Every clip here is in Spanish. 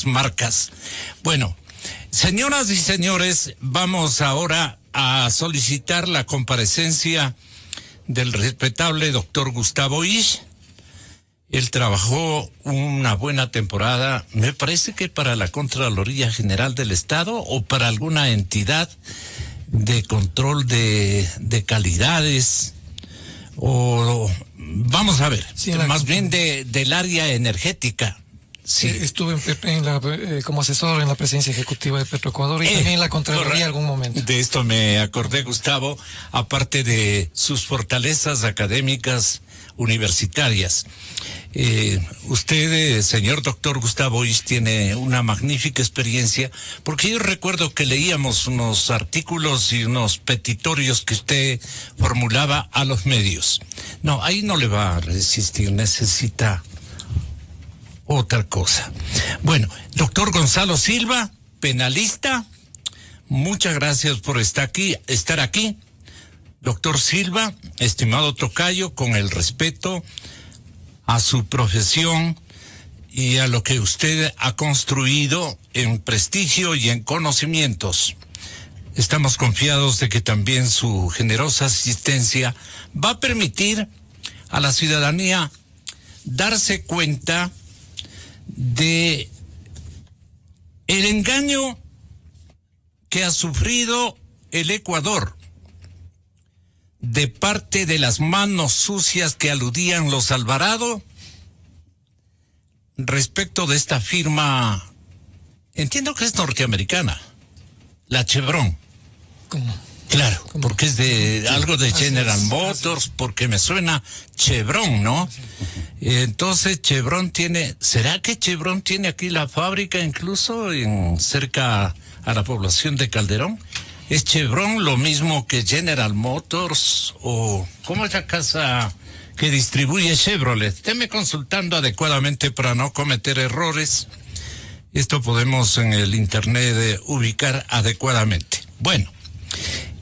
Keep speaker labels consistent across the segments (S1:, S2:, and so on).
S1: marcas. Bueno, señoras y señores, vamos ahora a solicitar la comparecencia del respetable doctor Gustavo Isch. Él trabajó una buena temporada, me parece que para la Contraloría General del Estado o para alguna entidad de control de calidades, o vamos a ver, sí, más bien del área energética. Sí.
S2: Estuve como asesor en la presidencia ejecutiva de Petroecuador y también en la Contraloría en algún momento.
S1: De esto me acordé, Gustavo, aparte de sus fortalezas académicas universitarias. Usted, señor doctor Gustavo Isch, tiene una magnífica experiencia, porque yo recuerdo que leíamos unos artículos y unos petitorios que usted formulaba a los medios. No, ahí no le va a resistir, necesita otra cosa. Bueno, doctor Gonzalo Silva, penalista, muchas gracias por estar aquí. Doctor Silva, estimado tocayo, con el respeto a su profesión y a lo que usted ha construido en prestigio y en conocimientos, estamos confiados de que también su generosa asistencia va a permitir a la ciudadanía darse cuenta de el engaño que ha sufrido el Ecuador de parte de las manos sucias que aludían los Alvarado respecto de esta firma, entiendo que es norteamericana, la Chevron.
S2: ¿Cómo?
S1: Claro, porque es de algo de General Motors, porque me suena Chevron, ¿no? Entonces Chevron tiene, ¿será que Chevron tiene aquí la fábrica incluso cerca a la población de Calderón? ¿Es Chevron lo mismo que General Motors o cómo es la casa que distribuye Chevrolet? Estéme consultando adecuadamente para no cometer errores. Esto podemos en el internet ubicar adecuadamente. Bueno,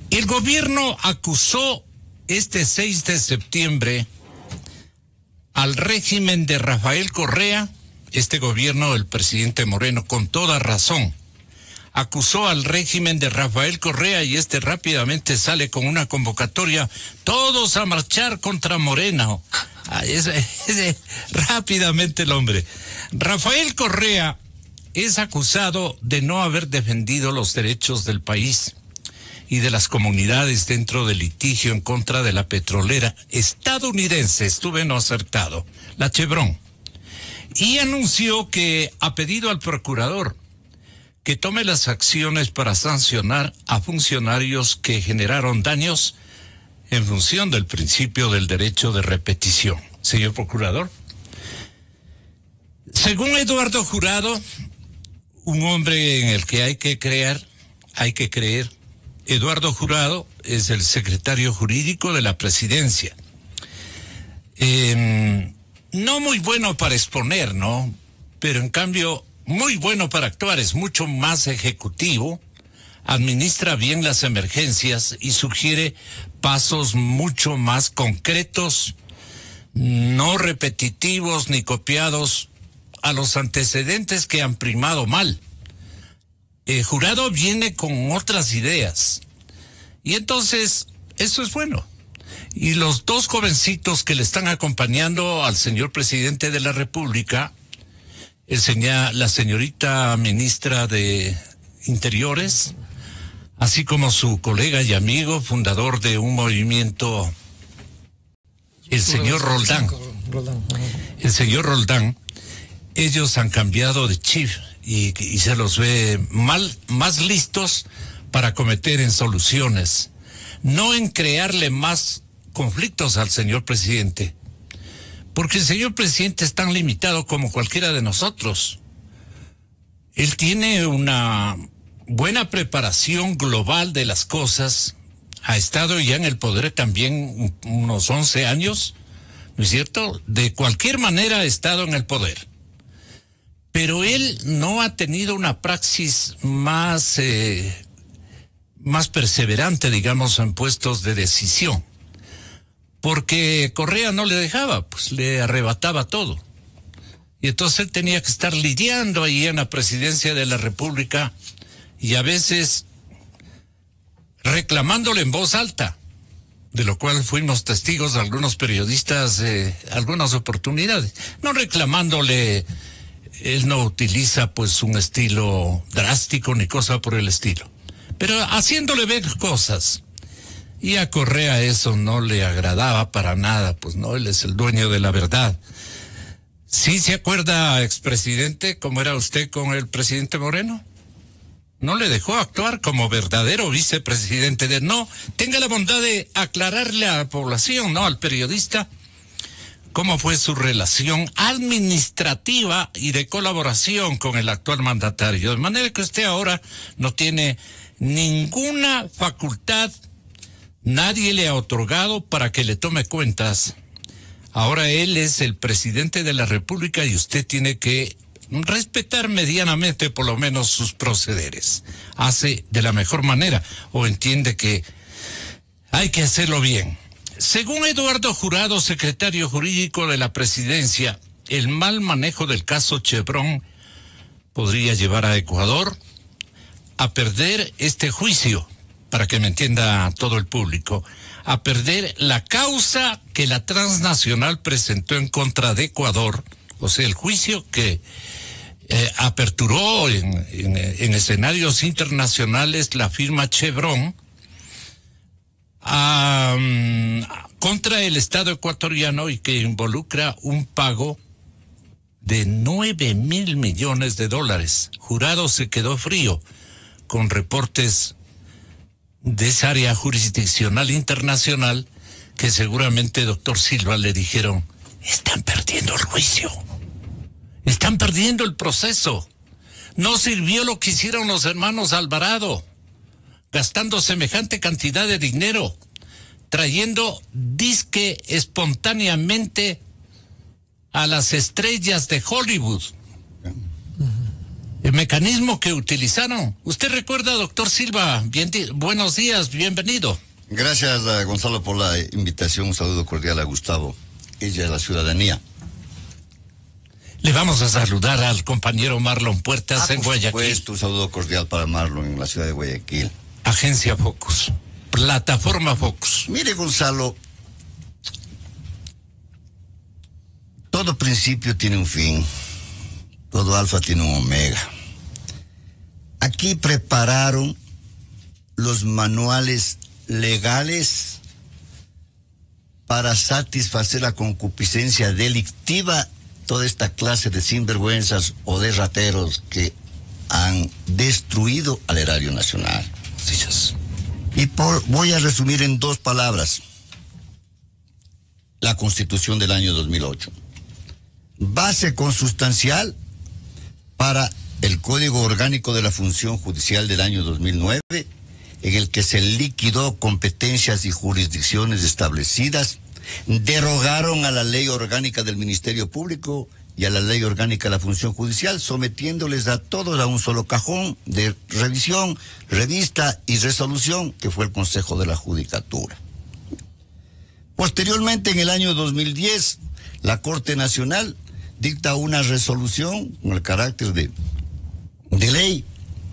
S1: el gobierno acusó este 6 de septiembre al régimen de Rafael Correa, este gobierno del presidente Moreno, con toda razón. Acusó al régimen de Rafael Correa y este rápidamente sale con una convocatoria, todos a marchar contra Moreno. Rápidamente el hombre. Rafael Correa es acusado de no haber defendido los derechos del país y de las comunidades dentro del litigio en contra de la petrolera estadounidense, estuve no acertado, la Chevron, y anunció que ha pedido al procurador que tome las acciones para sancionar a funcionarios que generaron daños en función del principio del derecho de repetición. Señor procurador, según Eduardo Jurado, un hombre en el que hay que creer, Eduardo Jurado es el secretario jurídico de la presidencia. No muy bueno para exponer, ¿no? Pero en cambio muy bueno para actuar, es mucho más ejecutivo, administra bien las emergencias y sugiere pasos mucho más concretos, no repetitivos ni copiados a los antecedentes que han primado mal. Jurado viene con otras ideas y entonces eso es bueno. Y los dos jovencitos que le están acompañando al señor presidente de la República, la señorita ministra de Interiores, así como su colega y amigo, fundador de un movimiento, el señor Roldán. El señor Roldán, ellos han cambiado de chip y se los ve más listos para cometer en soluciones, no en crearle más conflictos al señor presidente. Porque el señor presidente es tan limitado como cualquiera de nosotros. Él tiene una buena preparación global de las cosas. Ha estado ya en el poder también unos 11 años, ¿no es cierto? De cualquier manera ha estado en el poder. Pero él no ha tenido una praxis más perseverante, digamos, en puestos de decisión. Porque Correa no le dejaba, pues le arrebataba todo. Y entonces él tenía que estar lidiando ahí en la presidencia de la República y a veces reclamándole en voz alta, de lo cual fuimos testigos de algunos periodistas algunas oportunidades. No reclamándole, él no utiliza pues un estilo drástico ni cosa por el estilo, pero haciéndole ver cosas. Y a Correa eso no le agradaba para nada, pues no, él es el dueño de la verdad. ¿Sí se acuerda, expresidente, cómo era usted con el presidente Moreno? No le dejó actuar como verdadero vicepresidente. No, tenga la bondad de aclararle a la población, ¿no? Al periodista, cómo fue su relación administrativa y de colaboración con el actual mandatario. De manera que usted ahora no tiene ninguna facultad, nadie le ha otorgado para que le tome cuentas. Ahora él es el presidente de la República y usted tiene que respetar medianamente por lo menos sus procederes. Hace de la mejor manera o entiende que hay que hacerlo bien. Según Eduardo Jurado, secretario jurídico de la presidencia, el mal manejo del caso Chevron podría llevar a Ecuador a perder este juicio, para que me entienda todo el público, a perder la causa que la transnacional presentó en contra de Ecuador, o sea, el juicio que aperturó en escenarios internacionales la firma Chevron contra el Estado ecuatoriano y que involucra un pago de 9.000 millones de dólares. Jurado se quedó frío con reportes de esa área jurisdiccional internacional que seguramente, doctor Silva, le dijeron: están perdiendo el juicio, están perdiendo el proceso. No sirvió lo que hicieron los hermanos Alvarado, gastando semejante cantidad de dinero, trayendo disque espontáneamente a las estrellas de Hollywood. El mecanismo que utilizaron. ¿Usted recuerda, doctor Silva? Buenos días, bienvenido.
S3: Gracias, Gonzalo, por la invitación. Un saludo cordial a Gustavo y a la ciudadanía.
S1: Le vamos a saludar al compañero Marlon Puertas en Guayaquil.
S3: Por supuesto, un saludo cordial para Marlon en la ciudad de Guayaquil.
S1: Agencia Focus, plataforma Focus.
S3: Mire, Gonzalo, todo principio tiene un fin, todo alfa tiene un omega. Aquí prepararon los manuales legales para satisfacer la concupiscencia delictiva, toda esta clase de sinvergüenzas o de rateros que han destruido al erario nacional. Y voy a resumir en 2 palabras la Constitución del año 2008. Base consustancial para el Código Orgánico de la Función Judicial del año 2009, en el que se liquidó competencias y jurisdicciones establecidas, derogaron a la Ley Orgánica del Ministerio Público y a la Ley Orgánica de la Función Judicial, sometiéndoles a todos a un solo cajón de revisión, revista y resolución, que fue el Consejo de la Judicatura. Posteriormente, en el año 2010, la Corte Nacional dicta una resolución con el carácter de ley,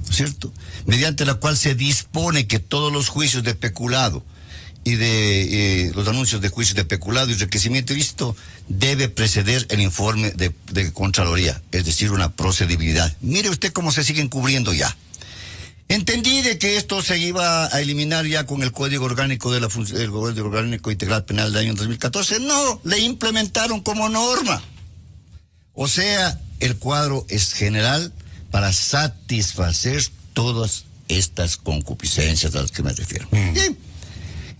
S3: ¿cierto?, mediante la cual se dispone que todos los juicios de peculado y de los anuncios de juicios de peculado y enriquecimiento ilícito debe preceder el informe de Contraloría, es decir, una procedibilidad. Mire usted cómo se siguen cubriendo ya. Entendí de que esto se iba a eliminar ya con el Código Orgánico de el Código Orgánico Integral Penal del año 2014. No, le implementaron como norma. O sea, el cuadro es general para satisfacer todas estas concupiscencias a las que me refiero. Bien.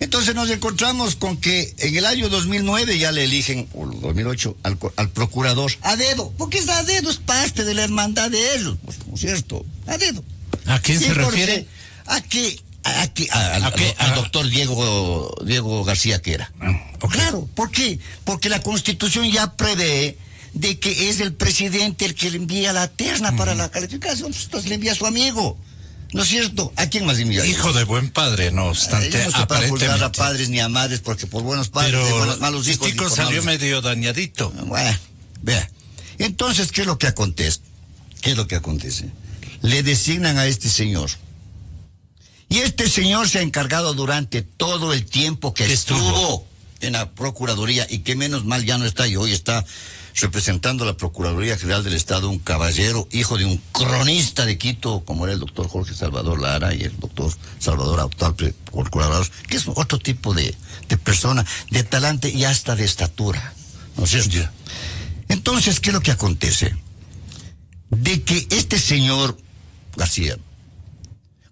S3: Entonces nos encontramos con que en el año 2009 ya le eligen, o 2008, al procurador a dedo, porque es a dedo, es parte de la hermandad de ellos, pues, ¿no es cierto? A dedo.
S1: ¿A quién se refiere?
S3: Al doctor Diego García Quera. Okay. Claro, ¿por qué? Porque la Constitución ya prevé de que es el presidente el que le envía la terna para la calificación, entonces le envía a su amigo. ¿No es cierto? ¿A quién más envía?
S1: Hijo de buen padre, no obstante,
S3: yo no estoy para juzgar a padres ni a madres, porque por buenos padres,
S1: pero
S3: malos hijos.
S1: Tico salió medio dañadito.
S3: Bueno, vea. Entonces, ¿qué es lo que acontece? Le designan a este señor. Y este señor se ha encargado durante todo el tiempo que estuvo en la Procuraduría, y que menos mal ya no está, y hoy está representando la Procuraduría General del Estado un caballero, hijo de un cronista de Quito, como era el doctor Jorge Salvador Lara y el doctor Salvador, actual procurador, que es otro tipo de persona, de talante y hasta de estatura, ¿no es cierto? Entonces, ¿qué es lo que acontece? De que este señor García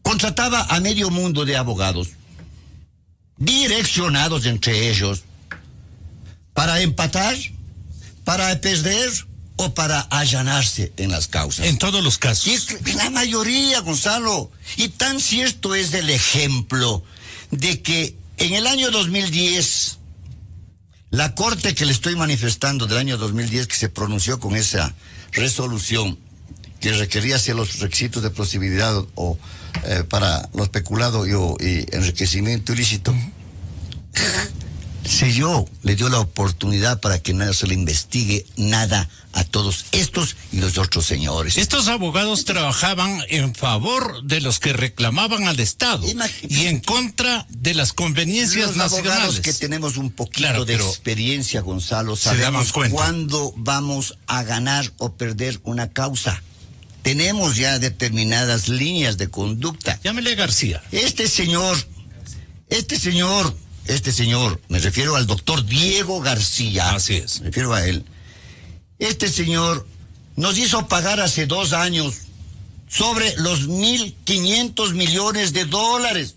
S3: contrataba a medio mundo de abogados, direccionados entre ellos, para empatar, para perder o para allanarse en las causas.
S1: En todos los casos.
S3: Y en la mayoría, Gonzalo. Y tan cierto es el ejemplo de que en el año 2010, la corte que le estoy manifestando del año 2010, que se pronunció con esa resolución que requería hacer los requisitos de posibilidad o para los peculados y enriquecimiento ilícito, le dio la oportunidad para que no se le investigue nada a todos estos y los otros señores.
S1: Estos abogados trabajaban en favor de los que reclamaban al Estado y en contra de las conveniencias nacionales. Los abogados
S3: que tenemos un poquito de experiencia, Gonzalo, sabemos cuándo vamos a ganar o perder una causa. Tenemos ya determinadas líneas de conducta.
S1: Llámele García.
S3: Este señor, me refiero al doctor Diego García.
S1: Así es.
S3: Me refiero a él. Este señor nos hizo pagar hace 2 años sobre los 1.500 millones de dólares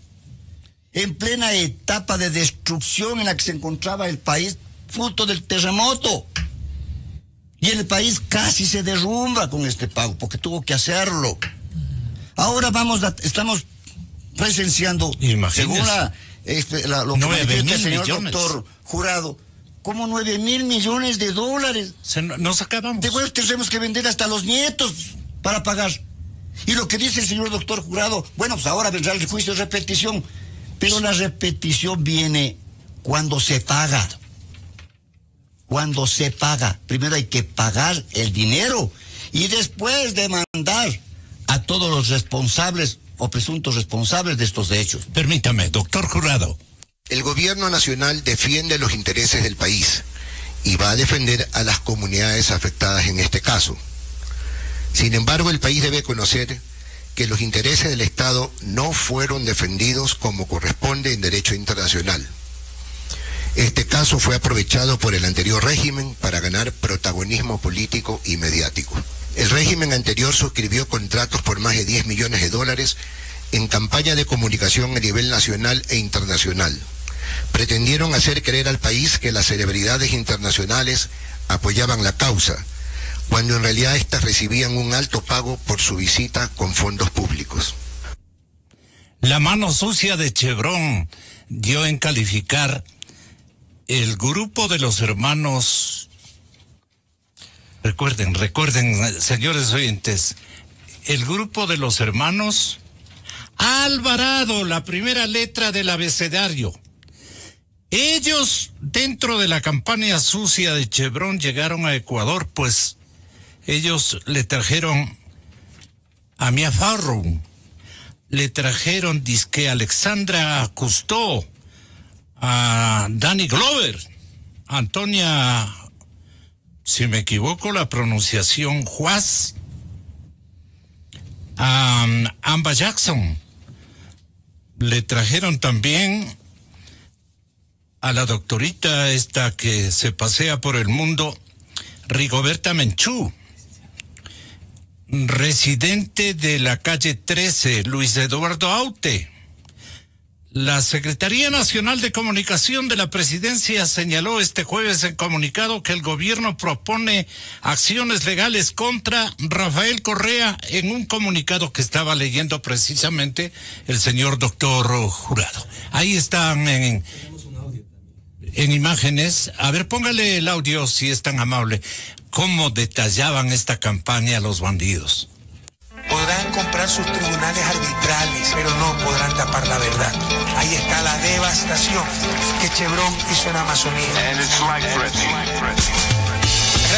S3: en plena etapa de destrucción en la que se encontraba el país, fruto del terremoto. Y el país casi se derrumba con este pago, porque tuvo que hacerlo. Ahora estamos presenciando, según lo que manifiesta el señor doctor Jurado, como 9.000 millones de dólares.
S1: Nos acabamos.
S3: Después tenemos que vender hasta los nietos para pagar. Y lo que dice el señor doctor Jurado, bueno, pues ahora vendrá el juicio de repetición. Pero la repetición viene cuando se paga. Cuando se paga. Primero hay que pagar el dinero y después demandar a todos los responsables o presuntos responsables de estos hechos.
S1: Permítame, doctor Jurado.
S4: El gobierno nacional defiende los intereses del país y va a defender a las comunidades afectadas en este caso. Sin embargo, el país debe conocer que los intereses del Estado no fueron defendidos como corresponde en derecho internacional. Este caso fue aprovechado por el anterior régimen para ganar protagonismo político y mediático. El régimen anterior suscribió contratos por más de 10 millones de dólares en campaña de comunicación a nivel nacional e internacional. Pretendieron hacer creer al país que las celebridades internacionales apoyaban la causa, cuando en realidad éstas recibían un alto pago por su visita con fondos públicos.
S1: La mano sucia de Chevron dio en calificar el grupo de los hermanos. Recuerden, señores oyentes, el grupo de los hermanos Alvarado, la primera letra del abecedario. Ellos, dentro de la campaña sucia de Chevron, llegaron a Ecuador, pues ellos le trajeron a Mia Farrow, le trajeron disque Alexandra Cousteau, a Danny Glover, Antonia, si me equivoco la pronunciación, Juaz, a Amba Jackson. Le trajeron también a la doctorita esta que se pasea por el mundo, Rigoberta Menchú, residente de la calle 13, Luis Eduardo Aute. La Secretaría Nacional de Comunicación de la Presidencia señaló este jueves en comunicado que el gobierno propone acciones legales contra Rafael Correa, en un comunicado que estaba leyendo precisamente el señor doctor Jurado. Ahí están en imágenes. A ver, póngale el audio si es tan amable. Cómo detallaban esta campaña los bandidos.
S5: Podrán comprar sus tribunales arbitrales, pero no podrán tapar la verdad. Ahí está la devastación que Chevron hizo en Amazonía.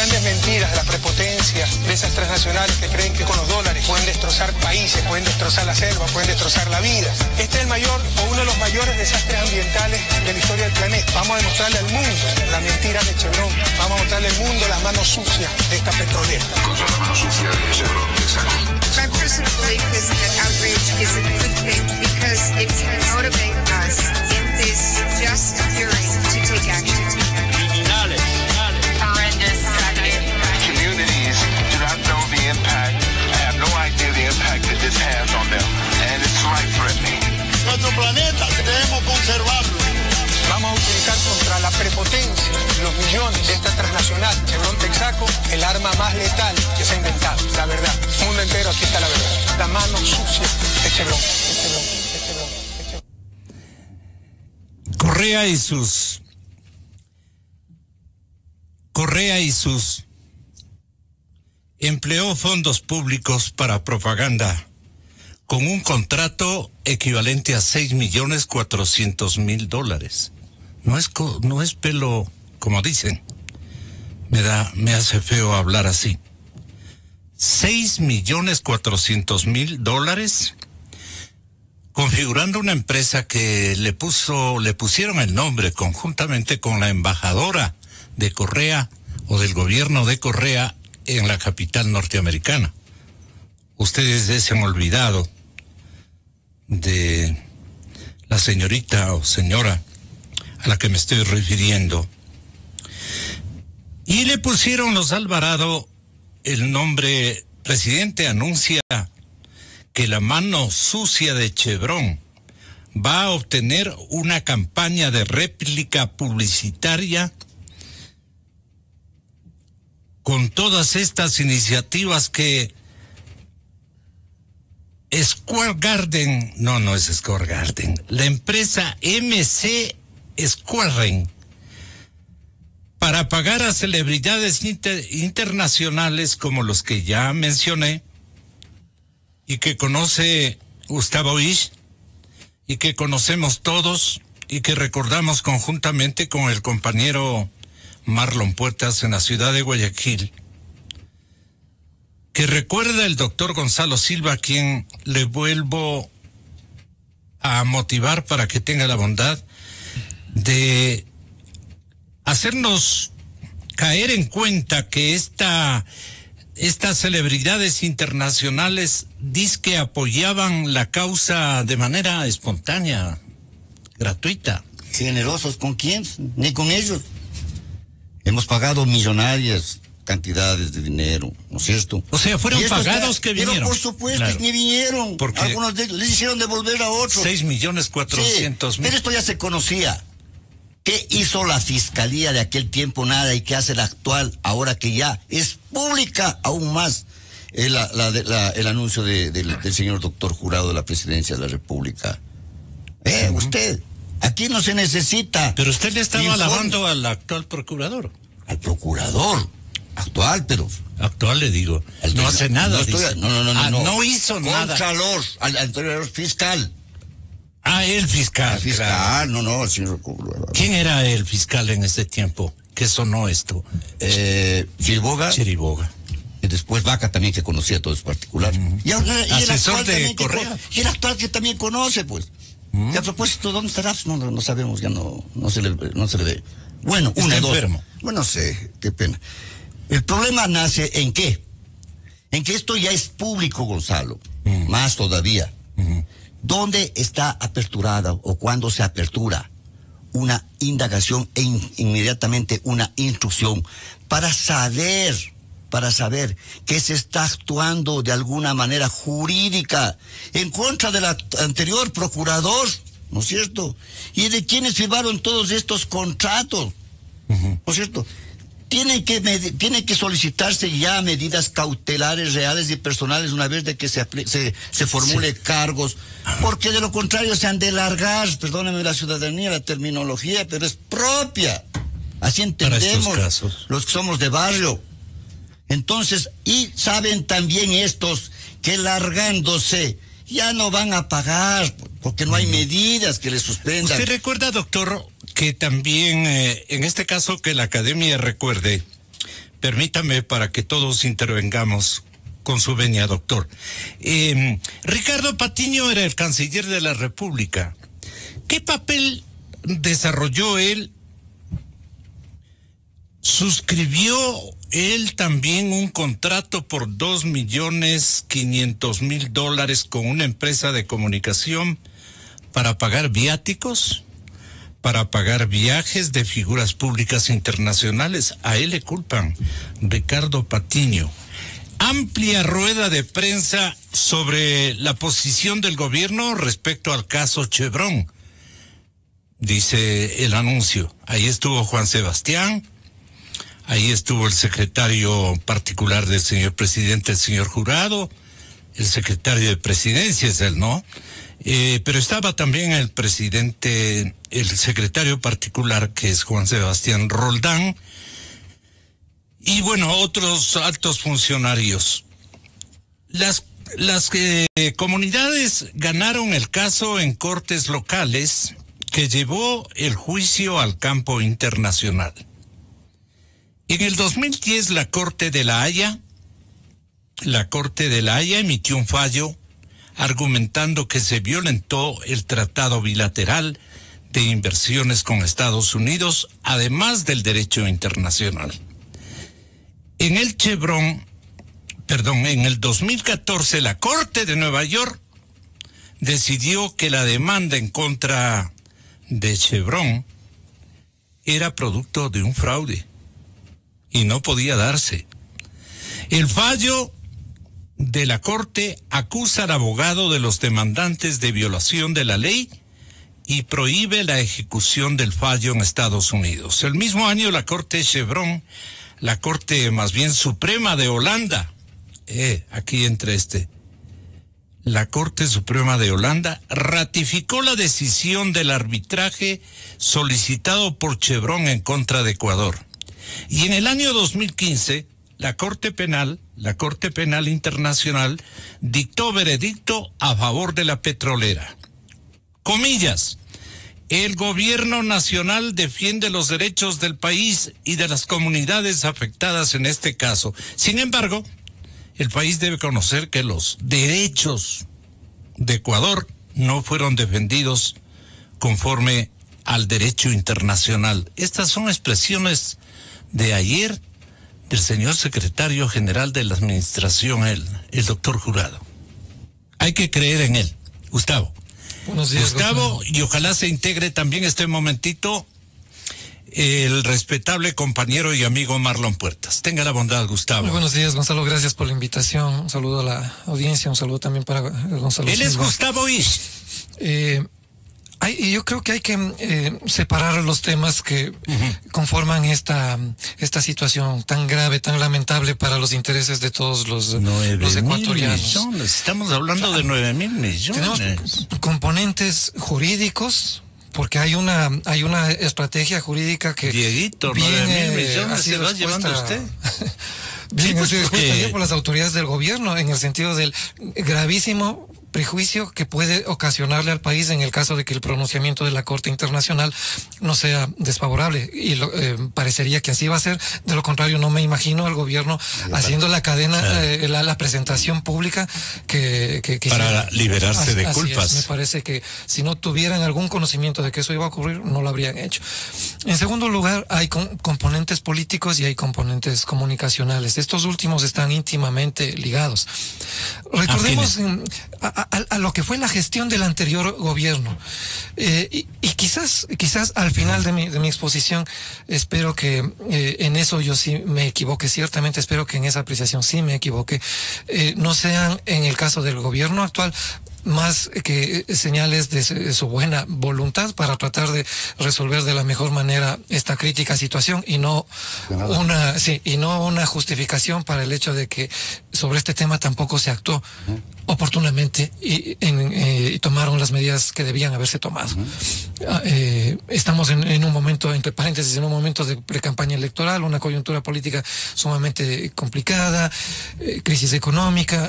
S5: grandes mentiras de la prepotencia de esas transnacionales que creen que con los dólares pueden destrozar países, pueden destrozar la selva, pueden destrozar la vida. Este es el mayor o uno de los mayores desastres ambientales de la historia del planeta. Vamos a demostrarle al mundo la mentira de Chevron. Vamos a mostrarle al mundo las manos sucias de esta petrolera.
S6: Contra la mano sucia de Chevron, exacto.
S7: My personal belief is that outrage is a good thing because it can motivate us in this just fury to take action. Horrendous tragedy.
S6: Communities do not know the impact, have no idea the impact that this has on them, and it's life-threatening.
S8: Nuestro planeta debemos conservarlo.
S5: Vamos a utilizar contra la prepotencia, los millones de esta transnacional, Chevron Texaco, el arma más letal que se ha inventado, la verdad. El mundo entero, aquí está la verdad. La mano sucia de Chevron.
S1: Correa y sus empleó fondos públicos para propaganda con un contrato equivalente a $6.400.000. No es pelo, como dicen. Me hace feo hablar así. $6.400.000, configurando una empresa que le pusieron el nombre conjuntamente con la embajadora de Correa o del gobierno de Correa en la capital norteamericana. Ustedes se han olvidado de la señorita o señora a la que me estoy refiriendo. Y le pusieron los Alvarado el nombre. Presidente anuncia que la mano sucia de Chevron va a obtener una campaña de réplica publicitaria con todas estas iniciativas que Square Garden, no es Square Garden, la empresa MC Square, para pagar a celebridades internacionales como los que ya mencioné y que conoce Gustavo Isch y que conocemos todos y que recordamos conjuntamente con el compañero Marlon Puertas en la ciudad de Guayaquil, que recuerda el doctor Gonzalo Silva, a quien le vuelvo a motivar para que tenga la bondad de hacernos caer en cuenta que estas celebridades internacionales dizque apoyaban la causa de manera espontánea, gratuita.
S3: ¿Generosos con quién? Ni con ellos. Hemos pagado millonarias cantidades de dinero, ¿no es cierto?
S1: O sea, fueron pagados que vinieron.
S3: Pero por supuesto, claro, ni vinieron.
S1: Porque
S3: algunos de ellos les hicieron devolver a otros.
S1: 6.400.000.
S3: Sí, pero esto ya se conocía. ¿Qué hizo la fiscalía de aquel tiempo? Nada. ¿Y qué hace la actual ahora que ya es pública aún más el anuncio del señor doctor Jurado de la presidencia de la República? Usted, aquí no se necesita.
S1: Pero usted le estaba alabando al actual procurador.
S3: Al procurador actual, pero
S1: actual le digo. No hace nada.
S3: No
S1: hizo nada.
S3: Contralor, al anterior fiscal.
S1: El fiscal.
S3: El fiscal, claro. El señor procurador.
S1: ¿Quién era el fiscal en ese tiempo? ¿Qué sonó esto?
S3: Chiriboga. Y después Vaca también, que conocía todo eso particular. Y el
S1: asesor de Correa.
S3: Y el actual que también conoce, pues. Y a propósito, ¿dónde estará? No sabemos, ya no se le ve. Bueno,
S1: está enfermo.
S3: Bueno, no sé, qué pena. El problema nace ¿en qué? En que esto ya es público, Gonzalo. Más todavía. ¿Dónde está aperturada o cuándo se apertura una indagación e inmediatamente una instrucción para saber que se está actuando de alguna manera jurídica en contra del anterior procurador, ¿no es cierto? Y de quienes firmaron todos estos contratos, ¿no es cierto? Tiene que solicitarse ya medidas cautelares reales y personales una vez de que se formule cargos, porque de lo contrario se han de largar, perdónenme la ciudadanía, la terminología, pero es propia. Así entendemos los que somos de barrio. Entonces, y saben también estos que largándose ya no van a pagar, porque no hay medidas que les suspendan.
S1: ¿Usted recuerda, doctor, que también, en este caso que la academia recuerde, Permítame para que todos intervengamos con su venia, doctor. Ricardo Patiño era el canciller de la República. ¿Qué papel desarrolló él? ¿Suscribió él también un contrato por $2.500.000 con una empresa de comunicación para pagar viáticos, para pagar viajes de figuras públicas internacionales? A él le culpan, Ricardo Patiño. Amplia rueda de prensa sobre la posición del gobierno respecto al caso Chevron, dice el anuncio. Ahí estuvo Juan Sebastián, ahí estuvo el secretario particular del señor presidente, el señor Jurado, el secretario de presidencia es él, ¿no? Pero estaba también el presidente, el secretario particular, que es Juan Sebastián Roldán, y bueno, otros altos funcionarios. Las comunidades ganaron el caso en cortes locales que llevó el juicio al campo internacional. En el 2010 la Corte de La Haya emitió un fallo argumentando que se violentó el tratado bilateral de inversiones con Estados Unidos, además del derecho internacional. En el 2014, la Corte de Nueva York decidió que la demanda en contra de Chevron era producto de un fraude y no podía darse. El fallo de la Corte acusa al abogado de los demandantes de violación de la ley y prohíbe la ejecución del fallo en Estados Unidos. El mismo año la Corte Chevron, la Corte más bien Suprema de Holanda, la Corte Suprema de Holanda ratificó la decisión del arbitraje solicitado por Chevron en contra de Ecuador. Y en el año 2015, la Corte Penal Internacional dictó veredicto a favor de la petrolera. Comillas, el gobierno nacional defiende los derechos del país y de las comunidades afectadas en este caso. Sin embargo, el país debe conocer que los derechos de Ecuador no fueron defendidos conforme al derecho internacional. Estas son expresiones de ayer del señor secretario general de la administración, el doctor Jurado. Hay que creer en él. Gustavo.
S2: Buenos días,
S1: Gustavo, y ojalá se integre también este momentito el respetable compañero y amigo Marlon Puertas. Tenga la bondad, Gustavo.
S2: Muy buenos días, Gonzalo, gracias por la invitación. Un saludo a la audiencia, un saludo también para Gonzalo.
S1: Él es Gustavo Ish.
S2: Yo creo que hay que separar los temas que conforman esta situación tan grave, tan lamentable para los intereses de todos los ecuatorianos.
S1: Millones. Estamos hablando de 9.000 millones.
S2: Tenemos componentes jurídicos, porque hay una estrategia jurídica que
S1: Dieguito, 9.000 millones se va llevando usted.
S2: Bien, ha sido expuesta por las autoridades del gobierno en el sentido del gravísimo prejuicio que puede ocasionarle al país en el caso de que el pronunciamiento de la Corte Internacional no sea desfavorable, y parecería que así va a ser. De lo contrario, no me imagino al gobierno haciendo la cadena, la presentación pública que
S1: para liberarse de culpas.
S2: Me parece que si no tuvieran algún conocimiento de que eso iba a ocurrir, no lo habrían hecho. En segundo lugar, hay componentes políticos y hay componentes comunicacionales. Estos últimos están íntimamente ligados. Recordemos a lo que fue la gestión del anterior gobierno, y quizás al final de mi exposición, espero que en eso yo sí me equivoque, ciertamente espero que en esa apreciación sí me equivoque, no sean en el caso del gobierno actual más que señales de su buena voluntad para tratar de resolver de la mejor manera esta crítica situación, y no una justificación para el hecho de que sobre este tema tampoco se actuó oportunamente y tomaron las medidas que debían haberse tomado. Estamos en un momento, entre paréntesis, en un momento de pre-campaña electoral, una coyuntura política sumamente complicada, crisis económica.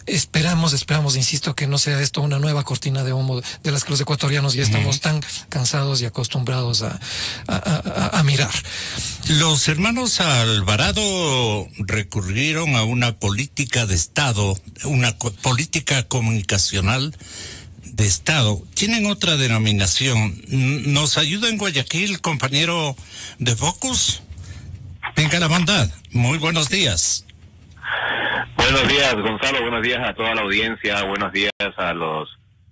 S2: Esperamos, insisto, que no sea esto una nueva cortina de humo de las que los ecuatorianos ya estamos tan cansados y acostumbrados a mirar.
S1: Los hermanos Alvarado recurrieron a una política de Estado, una política comunicacional de Estado. Tienen otra denominación. ¿Nos ayuda en Guayaquil, compañero de Focus? Tenga la bondad. Muy buenos días.
S9: Buenos días, Gonzalo. Buenos días a toda la audiencia. Buenos días a los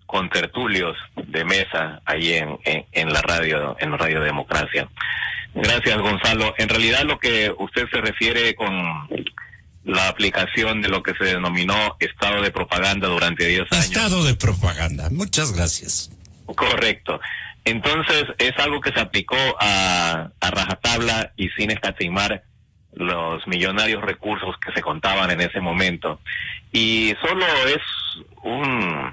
S9: contertulios de mesa ahí en la radio Democracia. Gracias, Gonzalo. En realidad lo que usted se refiere con la aplicación de lo que se denominó estado de propaganda durante 10 años.
S1: Estado de propaganda. Muchas gracias.
S9: Correcto. Entonces es algo que se aplicó a rajatabla y sin escatimar los millonarios recursos que se contaban en ese momento. Y solo es una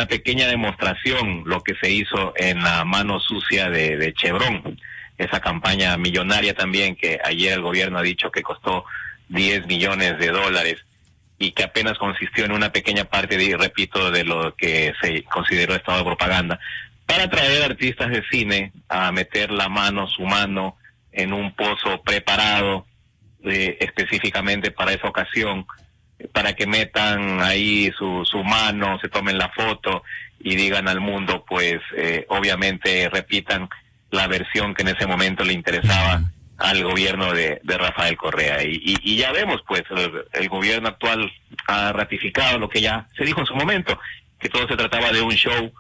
S9: pequeña demostración lo que se hizo en la mano sucia de Chevron, esa campaña millonaria también que ayer el gobierno ha dicho que costó 10 millones de dólares y que apenas consistió en una pequeña parte, repito, de lo que se consideró estado de propaganda, para traer artistas de cine a meter su mano en un pozo preparado específicamente para esa ocasión, para que metan ahí su mano, se tomen la foto y digan al mundo, pues obviamente repitan la versión que en ese momento le interesaba al gobierno de Rafael Correa. Y ya vemos, pues, el gobierno actual ha ratificado lo que ya se dijo en su momento, que todo se trataba de un show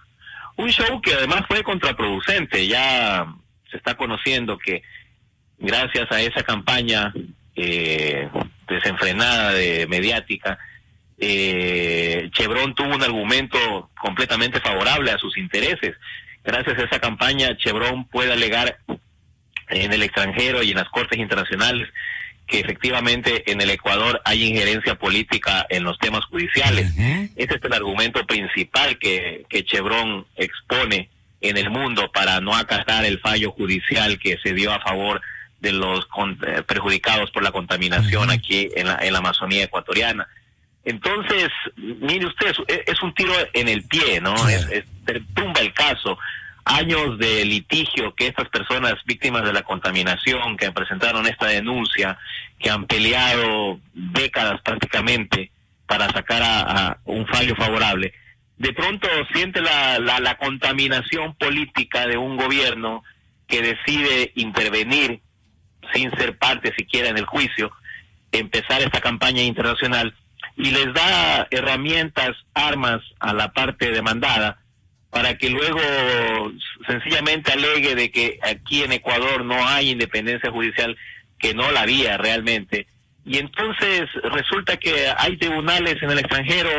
S9: que además fue contraproducente. Ya se está conociendo que gracias a esa campaña desenfrenada mediática, Chevron tuvo un argumento completamente favorable a sus intereses. Gracias a esa campaña, Chevron puede alegar en el extranjero y en las cortes internacionales que efectivamente en el Ecuador hay injerencia política en los temas judiciales. Ese es el argumento principal que Chevron expone en el mundo para no acatar el fallo judicial que se dio a favor de los perjudicados por la contaminación aquí en la Amazonía ecuatoriana. Entonces, mire usted, es un tiro en el pie, ¿no? Tumba el caso. Años de litigio que estas personas víctimas de la contaminación, que presentaron esta denuncia, que han peleado décadas prácticamente para sacar a un fallo favorable, de pronto siente la contaminación política de un gobierno que decide intervenir sin ser parte siquiera en el juicio, empezar esta campaña internacional y les da herramientas, armas a la parte demandada para que luego sencillamente alegue de que aquí en Ecuador no hay independencia judicial, que no la había realmente. Y entonces resulta que hay tribunales en el extranjero,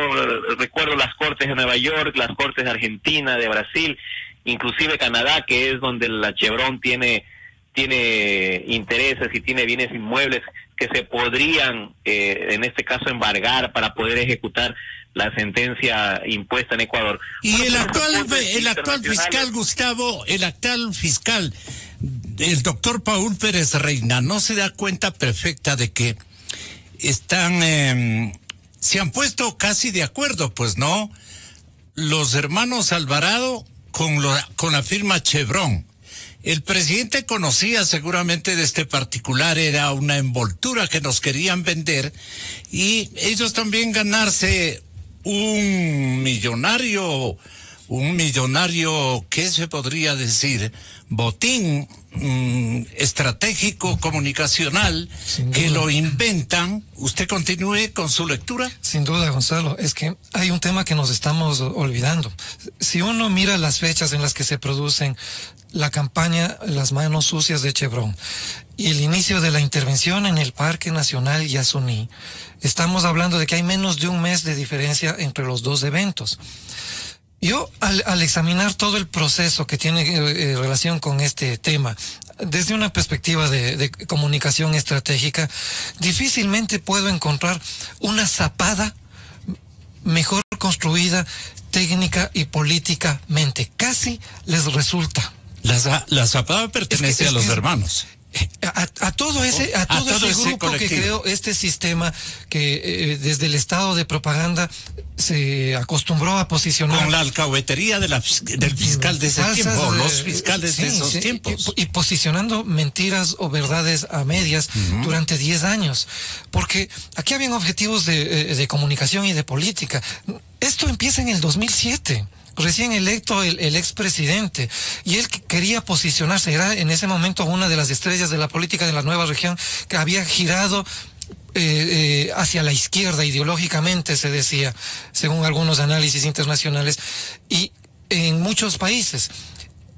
S9: recuerdo las cortes de Nueva York, las cortes de Argentina, de Brasil, inclusive Canadá, que es donde la Chevron tiene intereses y tiene bienes inmuebles que se podrían, en este caso, embargar para poder ejecutar la sentencia impuesta en Ecuador.
S1: Y el actual fiscal, Gustavo, el doctor Paul Pérez Reina, ¿no se da cuenta perfecta de que se han puesto casi de acuerdo, pues, ¿no? Los hermanos Alvarado con la firma Chevron. El presidente conocía seguramente de este particular, era una envoltura que nos querían vender, y ellos también ganarse un millonario, ¿qué se podría decir? Botín estratégico comunicacional que lo inventan. ¿Usted continúe con su lectura?
S2: Sin duda, Gonzalo, es que hay un tema que nos estamos olvidando. Si uno mira las fechas en las que se producen la campaña Las Manos Sucias de Chevron y el inicio de la intervención en el Parque Nacional Yasuní, estamos hablando de que hay menos de un mes de diferencia entre los dos eventos. Yo, al examinar todo el proceso que tiene relación con este tema, desde una perspectiva de comunicación estratégica, difícilmente puedo encontrar una zapada mejor construida técnica y políticamente. Casi les resulta.
S1: La zapada pertenece a los hermanos.
S2: A todo ese grupo colectivo que creó este sistema que desde el estado de propaganda se acostumbró a posicionar
S1: con la alcahuetería del fiscal de ese tiempo, los fiscales de esos tiempos,
S2: y posicionando mentiras o verdades a medias durante 10 años, porque aquí habían objetivos de comunicación y de política. Esto empieza en el 2007. Recién electo el expresidente, y él quería posicionarse, era en ese momento una de las estrellas de la política de la nueva región, que había girado hacia la izquierda ideológicamente, se decía, según algunos análisis internacionales, y en muchos países.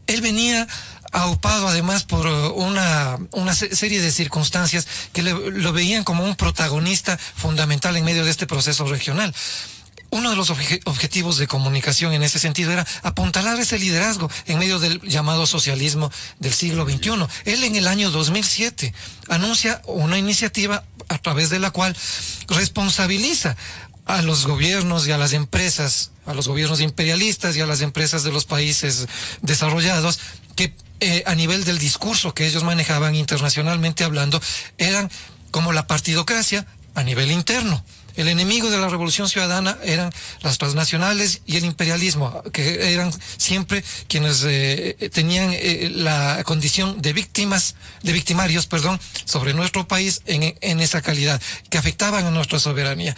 S2: Él venía aupado además por una serie de circunstancias que lo veían como un protagonista fundamental en medio de este proceso regional. Uno de los objetivos de comunicación en ese sentido era apuntalar ese liderazgo en medio del llamado socialismo del siglo XXI. Él en el año 2007 anuncia una iniciativa a través de la cual responsabiliza a los gobiernos y a las empresas, a los gobiernos imperialistas y a las empresas de los países desarrollados, que a nivel del discurso que ellos manejaban internacionalmente hablando, eran como la partidocracia a nivel interno. El enemigo de la revolución ciudadana eran las transnacionales y el imperialismo, que eran siempre quienes tenían la condición de victimarios, sobre nuestro país en esa calidad, que afectaban a nuestra soberanía.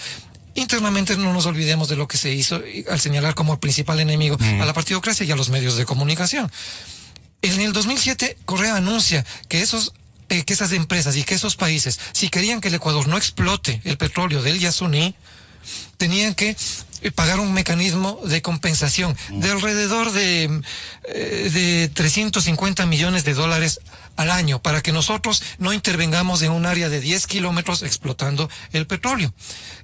S2: Internamente no nos olvidemos de lo que se hizo al señalar como el principal enemigo a la partidocracia y a los medios de comunicación. En el 2007, Correa anuncia que que esas empresas y que esos países, si querían que el Ecuador no explote el petróleo del Yasuní, tenían que pagar un mecanismo de compensación de alrededor de 350 millones de dólares al año, para que nosotros no intervengamos en un área de 10 kilómetros explotando el petróleo.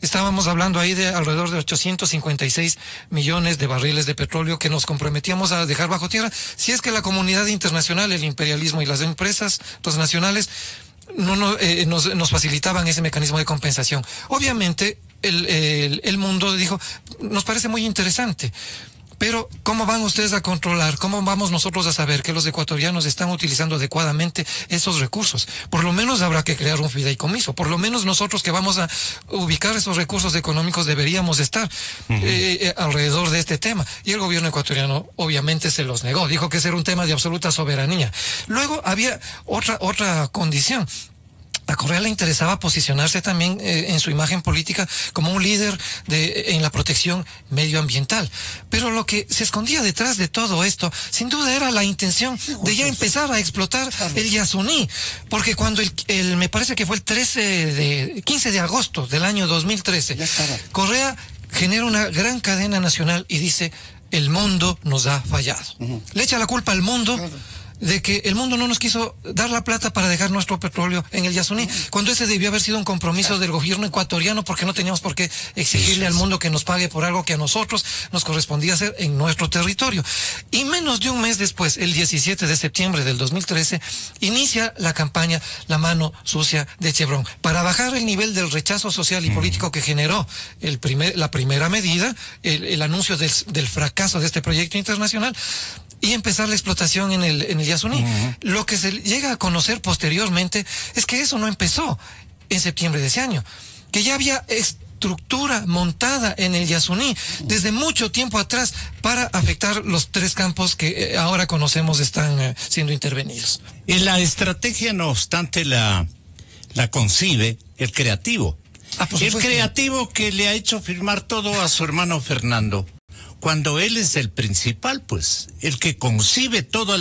S2: Estábamos hablando ahí de alrededor de 856 millones de barriles de petróleo que nos comprometíamos a dejar bajo tierra, si es que la comunidad internacional, el imperialismo y las empresas transnacionales nos facilitaban ese mecanismo de compensación. Obviamente, el mundo dijo, nos parece muy interesante, pero ¿cómo van ustedes a controlar? ¿Cómo vamos nosotros a saber que los ecuatorianos están utilizando adecuadamente esos recursos? Por lo menos habrá que crear un fideicomiso. Por lo menos nosotros que vamos a ubicar esos recursos económicos deberíamos estar alrededor de este tema. Y el gobierno ecuatoriano obviamente se los negó. Dijo que ese era un tema de absoluta soberanía. Luego había otra condición. A Correa le interesaba posicionarse también en su imagen política como un líder en la protección medioambiental. Pero lo que se escondía detrás de todo esto, sin duda, era la intención de ya empezar a explotar el Yasuní. Porque cuando me parece que fue el 15 de agosto del año 2013, Correa genera una gran cadena nacional y dice, el mundo nos ha fallado. Le echa la culpa al mundo de que el mundo no nos quiso dar la plata para dejar nuestro petróleo en el Yasuní, cuando ese debió haber sido un compromiso del gobierno ecuatoriano, porque no teníamos por qué exigirle al mundo que nos pague por algo que a nosotros nos correspondía hacer en nuestro territorio. Y menos de un mes después, el 17 de septiembre del 2013, inicia la campaña La Mano Sucia de Chevron, para bajar el nivel del rechazo social y político que generó la primera medida, el anuncio del fracaso de este proyecto internacional, y empezar la explotación en el Yasuní. Lo que se llega a conocer posteriormente es que eso no empezó en septiembre de ese año, que ya había estructura montada en el Yasuní desde mucho tiempo atrás para afectar los 3 campos que ahora conocemos están siendo intervenidos.
S1: Y la estrategia, no obstante, la concibe el creativo. El creativo que le ha hecho firmar todo a su hermano Fernando, cuando él es el principal, pues, el que concibe todo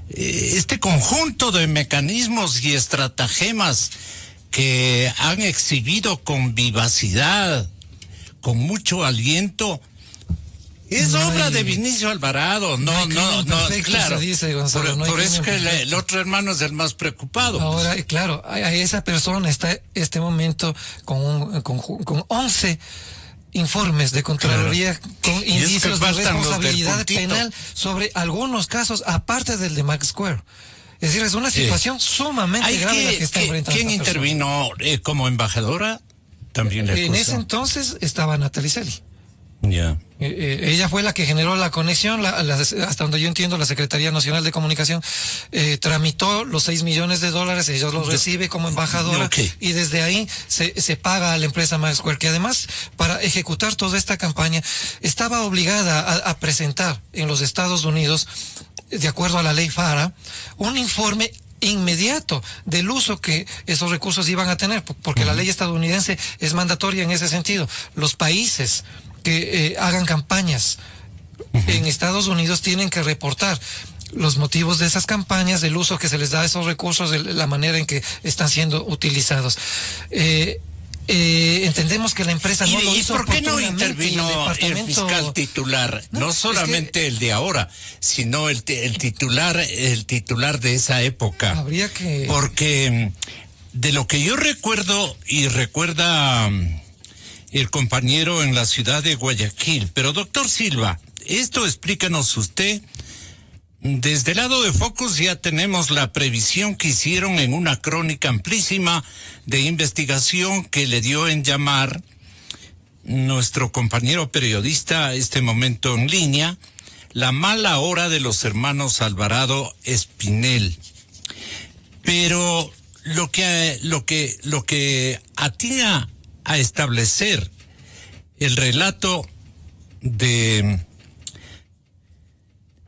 S1: este conjunto de mecanismos y estratagemas que han exhibido con vivacidad, con mucho aliento. Es obra de Vinicio Alvarado, no, claro.
S2: Dice Gonzalo,
S1: por eso que el otro hermano es el más preocupado.
S2: Ahora, claro, a esa persona está este momento con 11 informes de Contraloría con
S1: Y es que
S2: indicios de
S1: faltan los del
S2: responsabilidad
S1: puntito.
S2: penal sobre algunos casos, aparte del de Max Square. Es decir, es una situación sumamente grave la que está enfrentando.
S1: ¿Quién
S2: esta persona.
S1: intervino como embajadora? También le
S2: En
S1: acusó.
S2: ese entonces estaba Natalie Celi.
S1: Ya.
S2: Ella fue la que generó la conexión, hasta donde yo entiendo, la Secretaría Nacional de Comunicación tramitó los $6 millones, ellos los recibe como embajadora,
S1: Okay.
S2: y desde ahí se paga a la empresa Max Square, que además, para ejecutar toda esta campaña, estaba obligada a presentar en los Estados Unidos, de acuerdo a la ley FARA, un informe inmediato del uso que esos recursos iban a tener, porque la ley estadounidense es mandatoria en ese sentido. Los países que hagan campañas en Estados Unidos tienen que reportar los motivos de esas campañas, del uso que se les da a esos recursos, de la manera en que están siendo utilizados. Entendemos que la empresa no lo hizo.
S1: ¿Y por qué no
S2: oportunamente, y
S1: intervino el fiscal titular? No solamente el de ahora, sino el titular de esa época.
S2: Habría que...
S1: Porque de lo que yo recuerdo, y recuerda el compañero en la ciudad de Guayaquil, pero doctor Silva, esto explícanos usted. Desde el lado de Focus ya tenemos la previsión que hicieron en una crónica amplísima de investigación que le dio en llamar nuestro compañero periodista a este momento en línea, La mala hora de los hermanos Alvarado Espinel. Pero lo que atina a establecer el relato de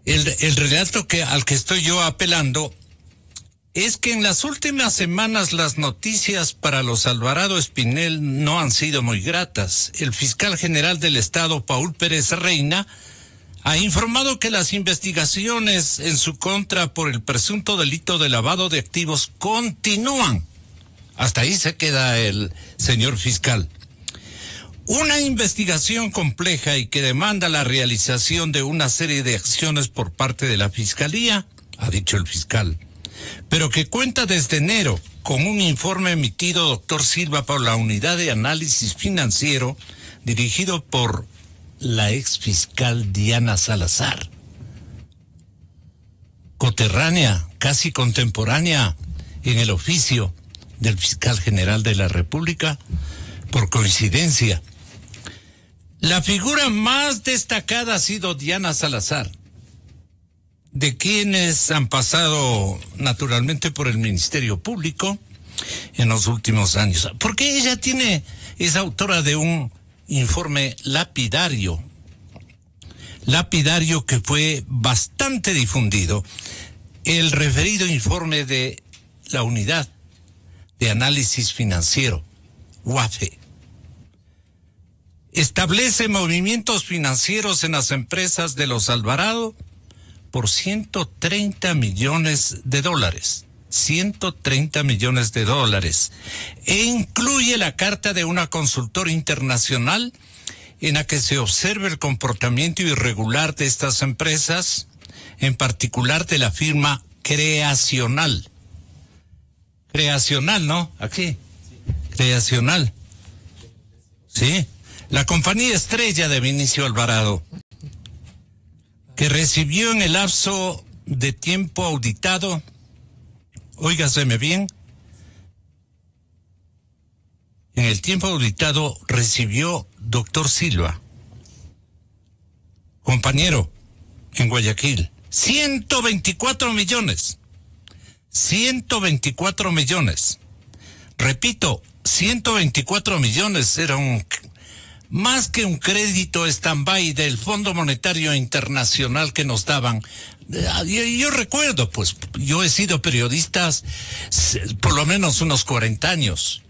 S1: el relato al que estoy yo apelando es que en las últimas semanas las noticias para los Alvarado Espinel no han sido muy gratas. El fiscal general del Estado, Paul Pérez Reina, ha informado que las investigaciones en su contra por el presunto delito de lavado de activos continúan. Hasta ahí se queda el señor fiscal. Una investigación compleja y que demanda la realización de una serie de acciones por parte de la Fiscalía, ha dicho el fiscal, pero que cuenta desde enero con un informe emitido, doctor Silva, por la Unidad de Análisis Financiero, dirigido por la ex fiscal Diana Salazar, coterránea, casi contemporánea en el oficio del fiscal general de la República, por coincidencia. La figura más destacada ha sido Diana Salazar, de quienes han pasado naturalmente por el Ministerio Público en los últimos años, porque ella es autora de un informe lapidario que fue bastante difundido, el referido informe de la Unidad de Análisis Financiero, UAFE. Establece movimientos financieros en las empresas de los Alvarado por $130 millones. 130 millones de dólares. E incluye la carta de una consultora internacional en la que se observa el comportamiento irregular de estas empresas, en particular de la firma Creacional. Creacional, ¿no? Aquí. Creacional. Sí. La compañía estrella de Vinicio Alvarado, que recibió en el lapso de tiempo auditado, óigaseme bien, en el tiempo auditado recibió, doctor Silva, compañero, en Guayaquil, 124 millones. 124 millones. Repito, 124 millones era más que un crédito stand-by del Fondo Monetario Internacional que nos daban. Yo recuerdo, pues, yo he sido periodista por lo menos unos 40 años.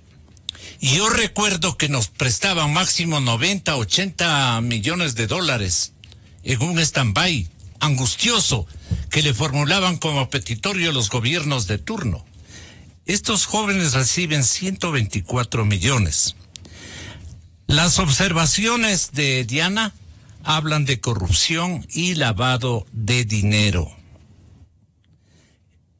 S1: Y yo recuerdo que nos prestaban máximo 90, 80 millones de dólares en un stand-by angustioso que le formulaban como petitorio los gobiernos de turno. Estos jóvenes reciben 124 millones. Las observaciones de Diana hablan de corrupción y lavado de dinero.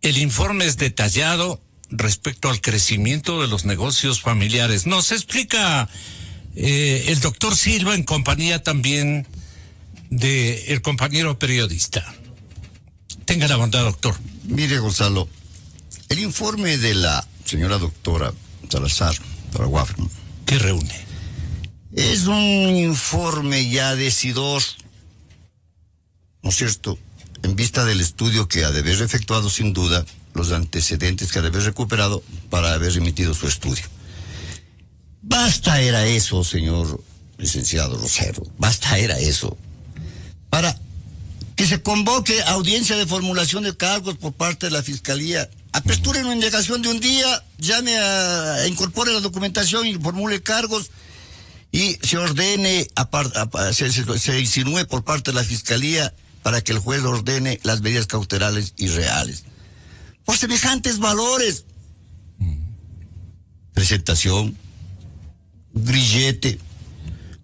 S1: El informe es detallado respecto al crecimiento de los negocios familiares. Nos explica el doctor Silva en compañía también de el compañero periodista. Tenga la bondad, doctor.
S3: Mire, Gonzalo, el informe de la señora doctora Salazar, doctora Wafman,
S1: ¿qué reúne?
S3: Es un informe ya decidor, ¿no es cierto?, en vista del estudio que ha de haber efectuado sin duda, los antecedentes que ha de haber recuperado para haber emitido su estudio. Basta era eso, señor licenciado Rosero, basta era eso, para que se convoque audiencia de formulación de cargos por parte de la Fiscalía. Aperture una indagación de un día, incorpore la documentación y formule cargos y se ordene, se insinúe por parte de la Fiscalía para que el juez ordene las medidas cautelares y reales. Por semejantes valores. Presentación, grillete.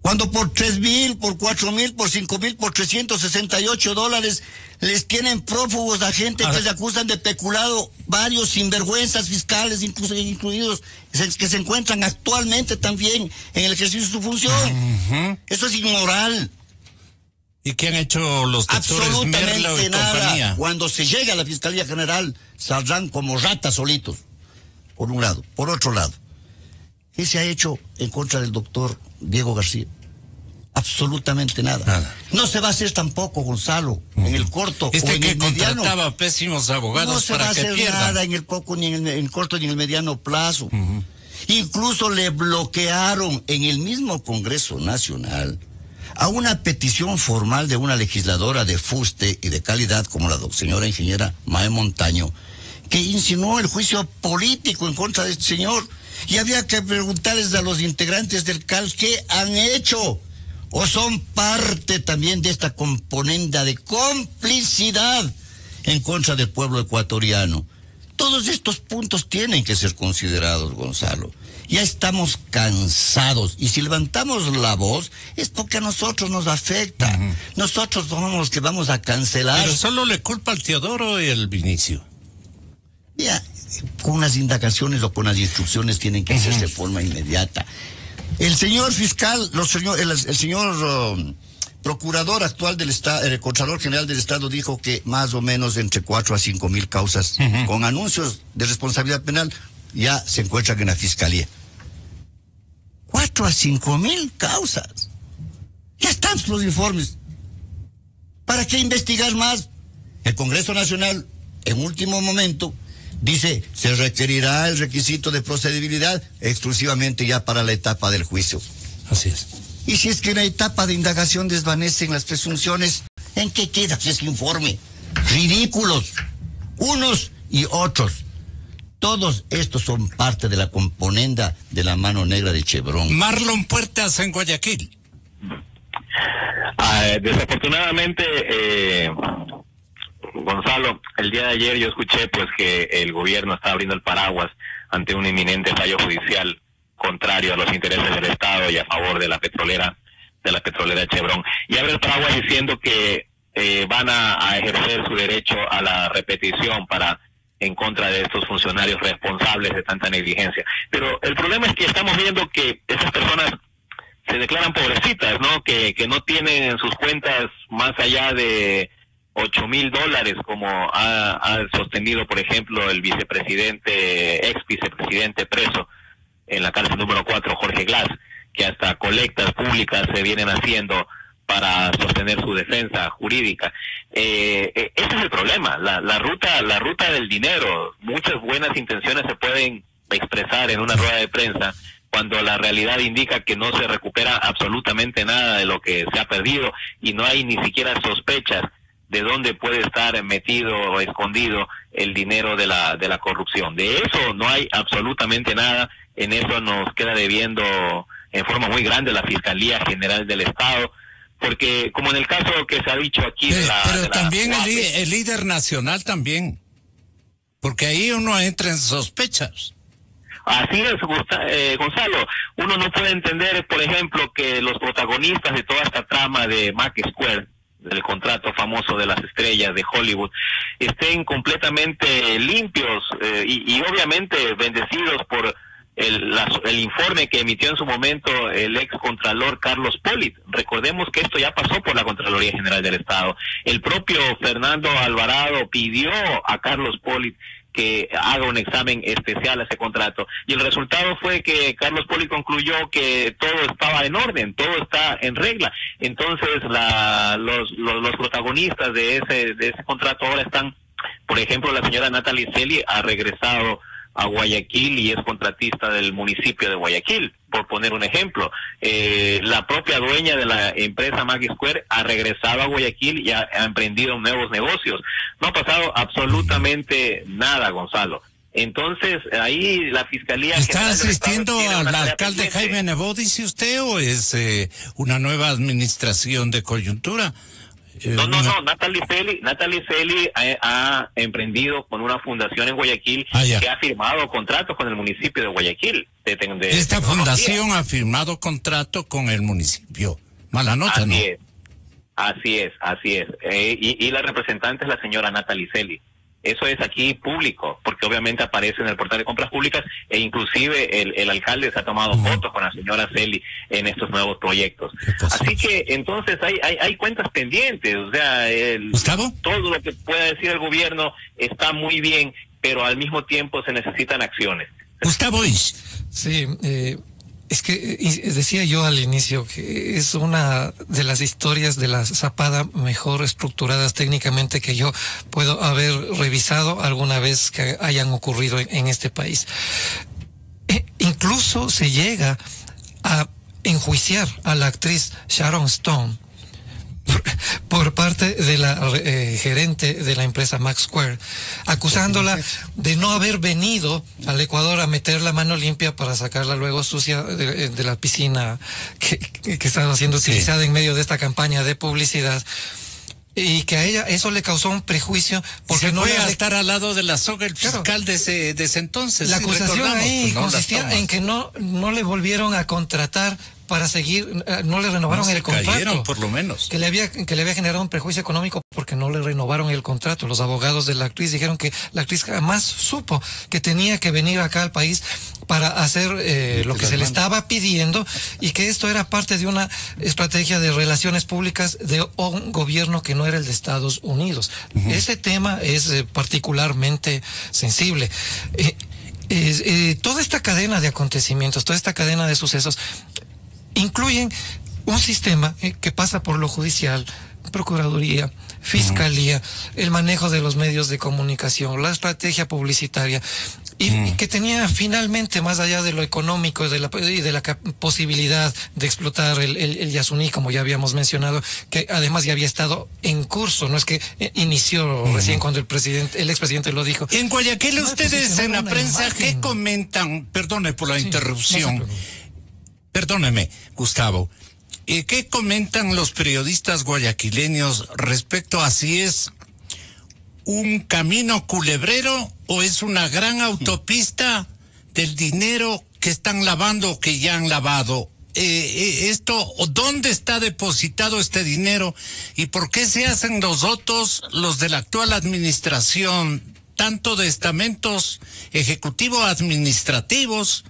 S3: Cuando por 3,000, por 4,000, por 5,000, por $368 les tienen prófugos a gente que se acusan de peculado, varios sinvergüenzas fiscales incluidos, que se encuentran actualmente también en el ejercicio de su función. Eso es inmoral.
S1: ¿Y qué han hecho los doctores Merlo y
S3: nada.
S1: compañía?
S3: Cuando se llega a la Fiscalía General, saldrán como ratas solitos, por un lado. Por otro lado, ¿qué se ha hecho en contra del doctor Diego García? Absolutamente nada. No se va a hacer tampoco, Gonzalo, en el corto o en
S1: que
S3: el mediano.
S1: contrataba pésimos abogados para que pierdan.
S3: No se va a hacer nada en el poco, ni en el corto, ni en el mediano plazo. Incluso le bloquearon en el mismo Congreso Nacional a una petición formal de una legisladora de fuste y de calidad como la señora ingeniera Mae Montaño, que insinuó el juicio político en contra de este señor. Y había que preguntarles a los integrantes del CAL qué han hecho o son parte también de esta componenda de complicidad en contra del pueblo ecuatoriano. Todos estos puntos tienen que ser considerados, Gonzalo. Ya estamos cansados y si levantamos la voz es porque a nosotros nos afecta. Nosotros somos los que vamos a cancelar.
S1: Pero solo le culpa al Teodoro y el Vinicio.
S3: Ya, con unas indagaciones o con las instrucciones tienen que hacerse de forma inmediata. El señor fiscal, el señor procurador actual del Estado, el Contralor General del Estado dijo que más o menos entre 4 a 5 mil causas con anuncios de responsabilidad penal ya se encuentran en la Fiscalía. 4 a 5 mil causas. Ya están los informes. ¿Para qué investigar más? El Congreso Nacional, en último momento, dice, se requerirá el requisito de procedibilidad exclusivamente ya para la etapa del juicio.
S1: Así es.
S3: Y si es que en la etapa de indagación desvanecen las presunciones, ¿en qué queda ese informe? Ridículos. Unos y otros. Todos estos son parte de la componenda de la mano negra de Chevron.
S1: Marlon Puertas en Guayaquil.
S9: Desafortunadamente, Gonzalo, el día de ayer yo escuché pues que el gobierno está abriendo el paraguas ante un inminente fallo judicial contrario a los intereses del Estado y a favor de la petrolera Chevron. Y abre el paraguas diciendo que van a ejercer su derecho a la repetición en contra de estos funcionarios responsables de tanta negligencia. Pero el problema es que estamos viendo que esas personas se declaran pobrecitas, ¿no? Que no tienen en sus cuentas más allá de $8,000, como ha sostenido, por ejemplo, el ex vicepresidente preso en la cárcel número 4, Jorge Glass, que hasta colectas públicas se vienen haciendo para sostener su defensa jurídica. Ese es el problema, la ruta del dinero. Muchas buenas intenciones se pueden expresar en una rueda de prensa cuando la realidad indica que no se recupera absolutamente nada de lo que se ha perdido y no hay ni siquiera sospechas de dónde puede estar metido o escondido el dinero de la corrupción. De eso no hay absolutamente nada. En eso nos queda debiendo en forma muy grande la Fiscalía General del Estado, porque como en el caso que se ha dicho aquí
S1: pero también el líder nacional también, porque ahí uno entra en sospechas.
S9: Así es, Gonzalo. Uno no puede entender, por ejemplo, que los protagonistas de toda esta trama de Mac Square, del contrato famoso de las estrellas de Hollywood, estén completamente limpios y obviamente bendecidos por el informe que emitió en su momento el ex contralor Carlos Polit. Recordemos que esto ya pasó por la Contraloría General del Estado. El propio Fernando Alvarado pidió a Carlos Polit que haga un examen especial a ese contrato, y el resultado fue que Carlos Polit concluyó que todo estaba en orden, todo está en regla. Entonces los protagonistas de ese contrato ahora están, por ejemplo, la señora Natalie Celi ha regresado a Guayaquil y es contratista del municipio de Guayaquil, por poner un ejemplo. La propia dueña de la empresa Mag Square ha regresado a Guayaquil y ha emprendido nuevos negocios. No ha pasado absolutamente nada, Gonzalo. Entonces, ahí la Fiscalía...
S1: ¿Está asistiendo al alcalde Jaime Nebot, dice usted, o es una nueva administración de coyuntura?
S9: No, Natalie Celi ha emprendido con una fundación en Guayaquil que ha firmado contratos con el municipio de Guayaquil.
S1: Esta fundación ha firmado contrato con el municipio. Mala nota, ¿no?
S9: Así es. Y la representante es la señora Natalie Celi. Eso es aquí público, porque obviamente aparece en el portal de compras públicas, e inclusive el alcalde se ha tomado fotos con la señora Celi en estos nuevos proyectos. Así que entonces hay cuentas pendientes, o sea,
S1: ¿Gustavo?
S9: Todo lo que pueda decir el gobierno está muy bien, pero al mismo tiempo se necesitan acciones.
S1: Gustavo Ish.
S2: Sí, es que decía yo al inicio que es una de las historias de la zapada mejor estructuradas técnicamente que yo puedo haber revisado alguna vez que hayan ocurrido en este país. Incluso se llega a enjuiciar a la actriz Sharon Stone por parte de la gerente de la empresa Mag Square, acusándola de no haber venido al Ecuador a meter la mano limpia para sacarla luego sucia de la piscina que estaba siendo utilizada en medio de esta campaña de publicidad. Y que a ella eso le causó un prejuicio porque
S1: no iba a estar al lado de la soga el fiscal de ese entonces.
S2: La acusación ahí consistía en que no le volvieron a contratar para seguir, no le renovaron el contrato.
S1: Cayeron, por lo menos.
S2: Que le había generado un prejuicio económico porque no le renovaron el contrato. Los abogados de la actriz dijeron que la actriz jamás supo que tenía que venir acá al país para hacer lo que se le estaba pidiendo, y que esto era parte de una estrategia de relaciones públicas de un gobierno que no era el de Estados Unidos. Ese tema es particularmente sensible. Toda esta cadena de acontecimientos, toda esta cadena de sucesos incluyen un sistema que pasa por lo judicial, Procuraduría, Fiscalía, el manejo de los medios de comunicación, la estrategia publicitaria, y que tenía finalmente, más allá de lo económico y de la posibilidad de explotar el Yasuní, como ya habíamos mencionado, que además ya había estado en curso, no es que inició recién cuando el expresidente lo dijo.
S1: En Guayaquil, ustedes en la prensa, ¿qué comentan? Perdone por la interrupción. Perdóneme, Gustavo. ¿Qué comentan los periodistas guayaquileños respecto a si es un camino culebrero o es una gran autopista del dinero que están lavando o que ya han lavado? ¿Dónde está depositado este dinero y por qué se hacen los de la actual administración, tanto de estamentos ejecutivo-administrativos,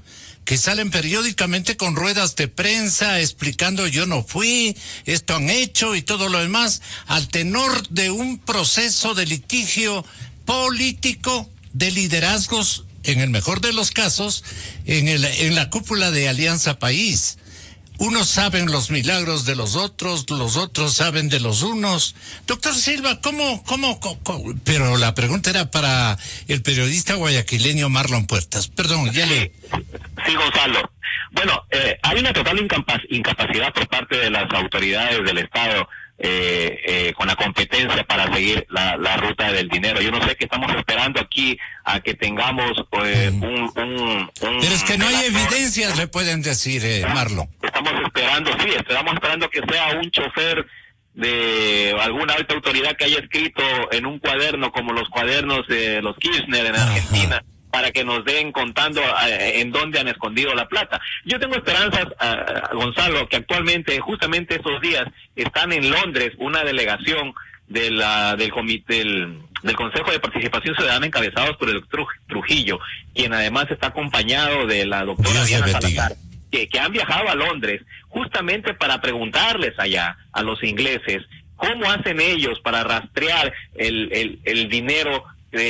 S1: que salen periódicamente con ruedas de prensa explicando yo no fui, esto han hecho y todo lo demás, al tenor de un proceso de litigio político de liderazgos, en el mejor de los casos, en la cúpula de Alianza País? Unos saben los milagros de los otros saben de los unos. Doctor Silva, ¿cómo? Pero la pregunta era para el periodista guayaquileño Marlon Puertas. Perdón, ya le...
S9: Sí, Gonzalo. Bueno, hay una total incapacidad por parte de las autoridades del Estado con la competencia para seguir la ruta del dinero. Yo no sé qué estamos esperando aquí a que tengamos un
S1: Pero es que no hay evidencias, le pueden decir, Marlon.
S9: Estamos esperando que sea un chofer de alguna alta autoridad que haya escrito en un cuaderno como los cuadernos de los Kirchner en Argentina, para que nos den contando en dónde han escondido la plata. Yo tengo esperanzas, Gonzalo, que actualmente, justamente estos días, están en Londres una delegación del comité, del Consejo de Participación Ciudadana encabezados por el doctor Trujillo, quien además está acompañado de la doctora Diana Salazar, que han viajado a Londres justamente para preguntarles allá a los ingleses cómo hacen ellos para rastrear el dinero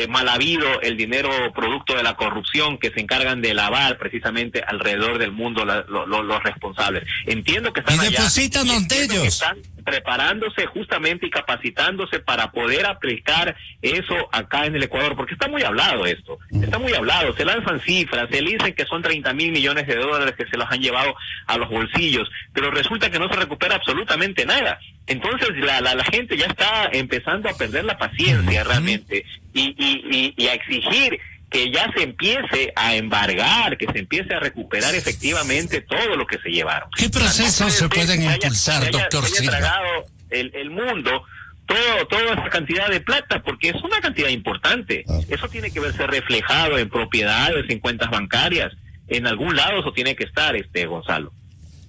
S9: mal habido, el dinero producto de la corrupción que se encargan de lavar precisamente alrededor del mundo los responsables. Entiendo que están
S1: y
S9: allá,
S1: depositan ante ellos.
S9: que están preparándose justamente y capacitándose para poder aplicar eso acá en el Ecuador, porque está muy hablado esto, está muy hablado, se lanzan cifras, se dicen que son 30.000 millones de dólares que se los han llevado a los bolsillos, pero resulta que no se recupera absolutamente nada. Entonces la gente ya está empezando a perder la paciencia realmente y a exigir que ya se empiece a embargar, que se empiece a recuperar efectivamente todo lo que se llevaron.
S1: ¿Qué procesos se pueden impulsar, doctor Silva?
S9: Tragado el mundo toda esa cantidad de plata, porque es una cantidad importante. Eso tiene que verse reflejado en propiedades, en cuentas bancarias. En algún lado eso tiene que estar, Gonzalo.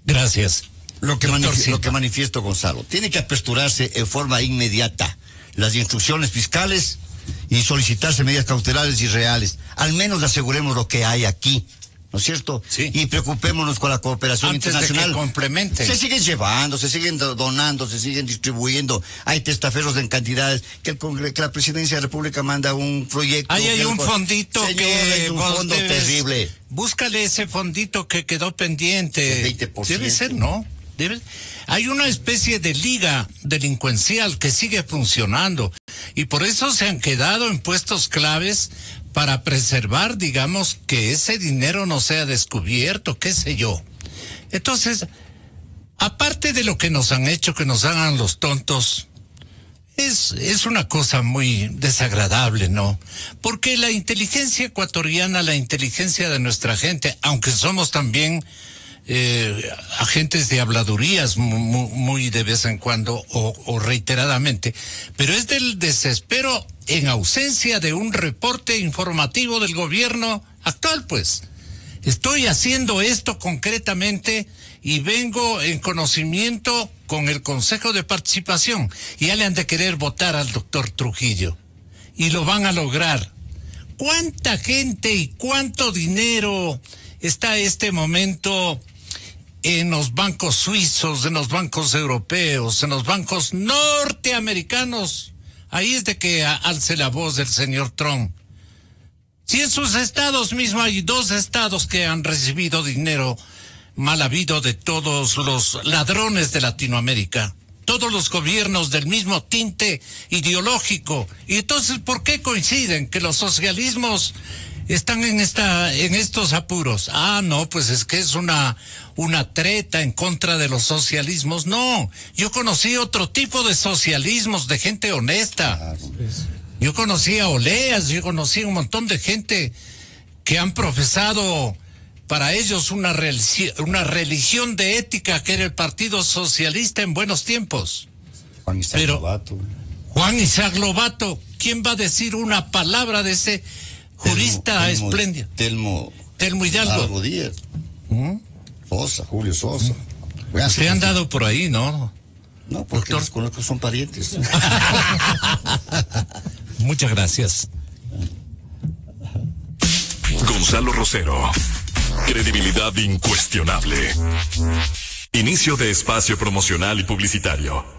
S1: Gracias.
S3: Lo que manifiesto, Gonzalo, tiene que aperturarse en forma inmediata las instrucciones fiscales y solicitarse medidas cautelares y reales. Al menos aseguremos lo que hay aquí, ¿no es cierto?
S1: Sí.
S3: Y preocupémonos con la cooperación internacional.
S1: De que complementen.
S3: Se siguen llevando, se siguen donando, se siguen distribuyendo. Hay testaferros en cantidades que la Presidencia de la República manda un proyecto.
S1: Ahí hay un fondito.
S3: Señor,
S1: que
S3: es un fondo terrible.
S1: Búscale ese fondito que quedó pendiente.
S3: El 20%.
S1: Debe ser, ¿no? Hay una especie de liga delincuencial que sigue funcionando y por eso se han quedado en puestos claves para preservar, digamos, que ese dinero no sea descubierto, qué sé yo. Entonces, aparte de lo que nos han hecho, que nos hagan los tontos, es una cosa muy desagradable, ¿no? Porque la inteligencia ecuatoriana, la inteligencia de nuestra gente, aunque somos también agentes de habladurías muy de vez en cuando o reiteradamente, pero es del desespero en ausencia de un reporte informativo del gobierno actual, pues. Estoy haciendo esto concretamente y vengo en conocimiento con el Consejo de Participación. Y ya le han de querer votar al doctor Trujillo. Y lo van a lograr. ¿Cuánta gente y cuánto dinero está en este momento en los bancos suizos, en los bancos europeos, en los bancos norteamericanos? Ahí es de que alce la voz del señor Trump. Si en sus estados mismos hay 2 estados que han recibido dinero mal habido de todos los ladrones de Latinoamérica, todos los gobiernos del mismo tinte ideológico. Y entonces, ¿por qué coinciden que los socialismos están en estos apuros? Ah, no, pues es que es una treta en contra de los socialismos. No, yo conocí otro tipo de socialismos de gente honesta. Yo conocí a Oleas, yo conocí un montón de gente que han profesado para ellos una religión de ética que era el Partido Socialista en buenos tiempos.
S3: Juan Isaac Lobato.
S1: Juan Isaac Lobato, ¿quién va a decir una palabra de ese jurista espléndido?
S3: Telmo
S1: Hidalgo.
S3: Díaz. Sosa, Julio Sosa.
S1: Se han dado por ahí, ¿no?
S3: No, porque los conozco, son parientes.
S1: Muchas gracias.
S10: Gonzalo Rosero. Credibilidad incuestionable. Inicio de espacio promocional y publicitario.